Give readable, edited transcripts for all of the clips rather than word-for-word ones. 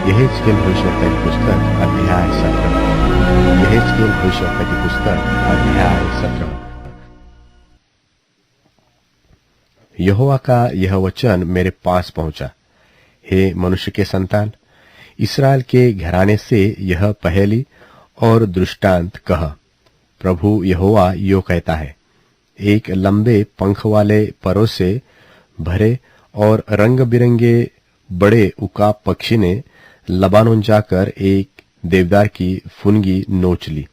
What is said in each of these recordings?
यहेजकेल भविष्यवक्ता की पुस्तक अध्याय 17। यहेजकेल भविष्यवक्ता की पुस्तक अध्याय 17। यहोवा का यह वचन मेरे पास पहुंचा, हे मनुष्य के संतान, इस्राएल के घराने से यह पहेली और दृष्टांत कह। प्रभु यहोवा यो कहता है, एक लंबे पंख वाले परों से भरे और रंग बिरंगे बड़े उकाब पक्षी ने लबानोन जाकर एक देवदार की फुनगी नोच ली।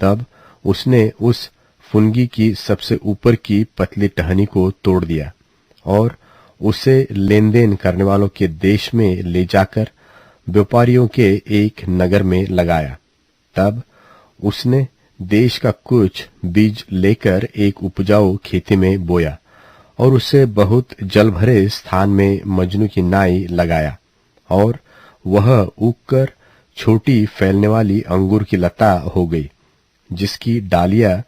तब उसने उस फुनगी की सबसे ऊपर की पतली टहनी को तोड़ दिया और उसे लेन देन करने वालों के देश में ले जाकर व्यापारियों के एक नगर में लगाया। तब उसने देश का कुछ बीज लेकर एक उपजाऊ खेती में बोया और उसे बहुत जल भरे स्थान में मजनू की नाई लगाया, और वह उगकर छोटी फैलने वाली अंगूर की लता हो गई, जिसकी डालियां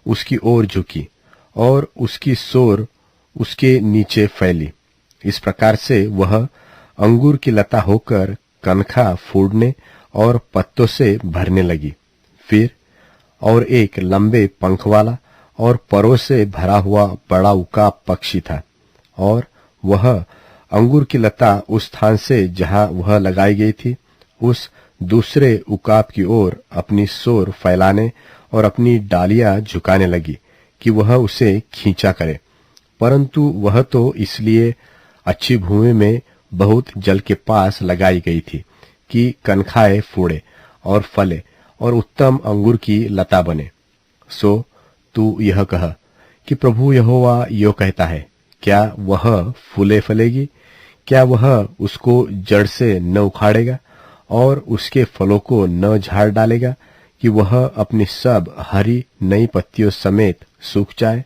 उसकी ओर झुकी और उसकी सोर उसके नीचे फैली। इस प्रकार से वह अंगूर की लता होकर कनखा फूटने और पत्तों से भरने लगी। फिर और एक लंबे पंख वाला और परों से भरा हुआ बड़ा उकाब पक्षी था, और वह अंगूर की लता उस स्थान से जहां वह लगाई गई थी, उस दूसरे उकाब की ओर अपनी सोर फैलाने और अपनी डालियां झुकाने लगी कि वह उसे खींचा करे। परंतु वह तो इसलिए अच्छी भूमि में बहुत जल के पास लगाई गई थी कि कनखाए फूड़े और फले और उत्तम अंगूर की लता बने। सो तू यह कह कि प्रभु यहोवा यो कहता है, क्या वह फूले फलेगी? क्या वह उसको जड़ से न उखाड़ेगा और उसके फलों को न झाड़ डालेगा कि वह अपनी सब हरी नई पत्तियों समेत सूख जाए?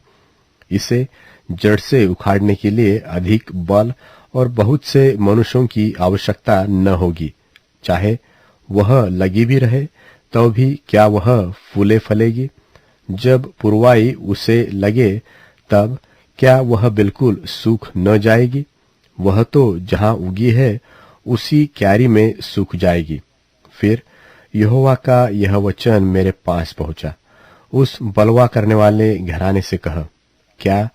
इसे जड़ से उखाड़ने के लिए अधिक बल और बहुत से मनुष्यों की आवश्यकता न होगी। चाहे वह लगी भी रहे तो भी क्या वह फूले फलेगी? जब पुरवाई उसे लगे तब क्या वह बिल्कुल सूख न जाएगी? वह तो जहां उगी है उसी क्यारी में सूख जाएगी। फिर यहोवा का यह वचन मेरे पास पहुंचा, उस बलवा करने वाले घराने से कह, क्या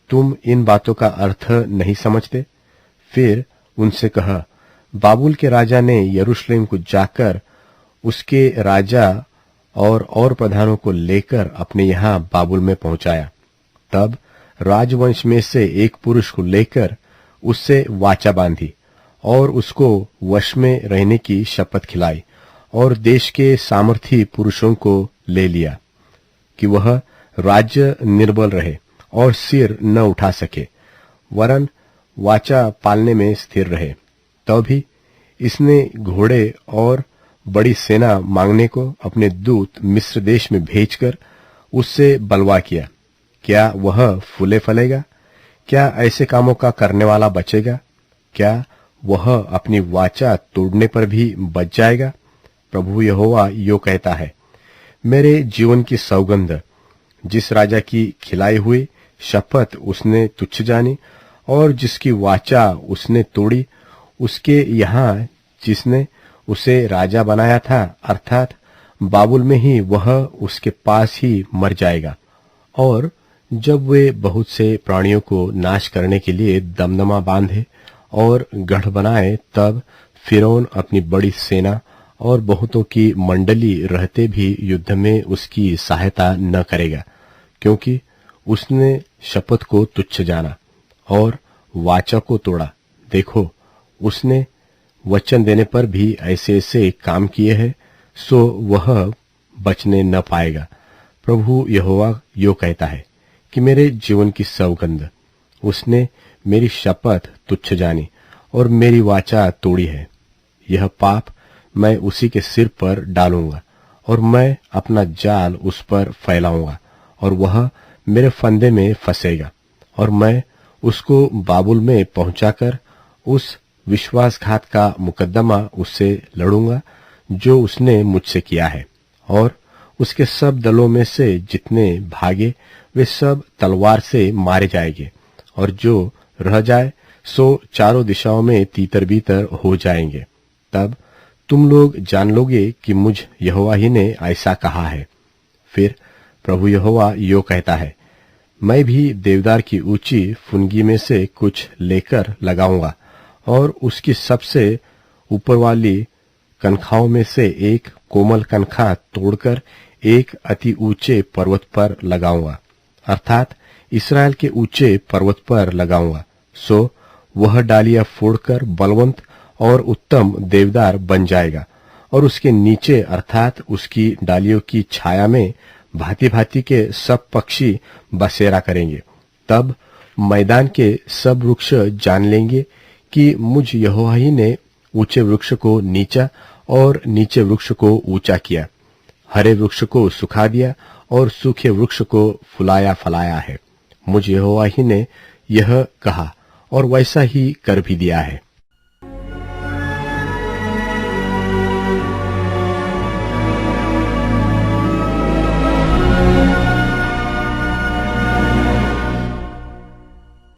तुम इन बातों का अर्थ नहीं समझते? फिर उनसे कह, बाबुल के राजा ने यरूशलेम को जाकर उसके राजा और प्रधानों को लेकर अपने यहाँ बाबुल में पहुंचाया। तब राजवंश में से एक पुरुष को लेकर उससे वाचा बांधी और उसको वश में रहने की शपथ खिलाई, और देश के सामर्थी पुरुषों को ले लिया कि वह राज्य निर्बल रहे और सिर न उठा सके, वरन वाचा पालने में स्थिर रहे। तभी इसने घोड़े और बड़ी सेना मांगने को अपने दूत मिस्र देश में भेजकर उससे बलवा किया। क्या वह फूले फलेगा? क्या ऐसे कामों का करने वाला बचेगा? क्या वह अपनी वाचा तोड़ने पर भी बच जाएगा? प्रभु यहोवा यो कहता है, मेरे जीवन की सौगंध, जिस राजा की खिलाई हुई शपथ उसने तुच्छ जानी और जिसकी वाचा उसने तोड़ी, उसके यहाँ जिसने उसे राजा बनाया था, अर्थात बाबुल में ही, वह उसके पास ही मर जाएगा। और जब वे बहुत से प्राणियों को नाश करने के लिए दमदमा बांधे और गढ़ बनाए, तब फिरौन अपनी बड़ी सेना और बहुतों की मंडली रहते भी युद्ध में उसकी सहायता न करेगा, क्योंकि उसने शपथ को तुच्छ जाना और वाचा को तोड़ा। देखो, उसने वचन देने पर भी ऐसे ऐसे काम किए हैं, सो वह बचने न पाएगा। प्रभु यहोवा यो कहता है कि मेरे जीवन की सौगंध, उसने मेरी शपथ तुच्छ जानी और मेरी वाचा तोड़ी है। यह पाप मैं उसी के सिर पर डालूंगा और मैं अपना जाल उस पर फैलाऊंगा, और वह मेरे फंदे में फंसेगा, और मैं उसको बाबुल में पहुंचाकर उस विश्वासघात का मुकदमा उससे लड़ूंगा जो उसने मुझसे किया है। और उसके सब दलों में से जितने भागे वे सब तलवार से मारे जाएंगे, और जो रह जाए सो चारों दिशाओं में तीतर बीतर हो जाएंगे। तब तुम लोग जान लोगे कि मुझ यहोवा ही ने ऐसा कहा है। फिर प्रभु यहोवा यो कहता है, मैं भी देवदार की ऊंची फुनगी में से कुछ लेकर लगाऊंगा और उसकी सबसे ऊपर वाली कनखाओं में से एक कोमल कनखा तोड़कर एक अति ऊंचे पर्वत पर लगाऊंगा, अर्थात इस्राएल के ऊंचे पर्वत पर लगाऊंगा। सो वह डालियां फोड़कर बलवंत और उत्तम देवदार बन जाएगा और उसके नीचे अर्थात उसकी डालियों की छाया में भांति भांति के सब पक्षी बसेरा करेंगे। तब मैदान के सब वृक्ष जान लेंगे कि मुझ यहोवा ही ने ऊंचे वृक्ष को नीचा और नीचे वृक्ष को ऊंचा किया, हरे वृक्ष को सुखा दिया और सूखे वृक्ष को फुलाया फलाया है। मुझ यहोवा ही ने यह कहा और वैसा ही कर भी दिया है।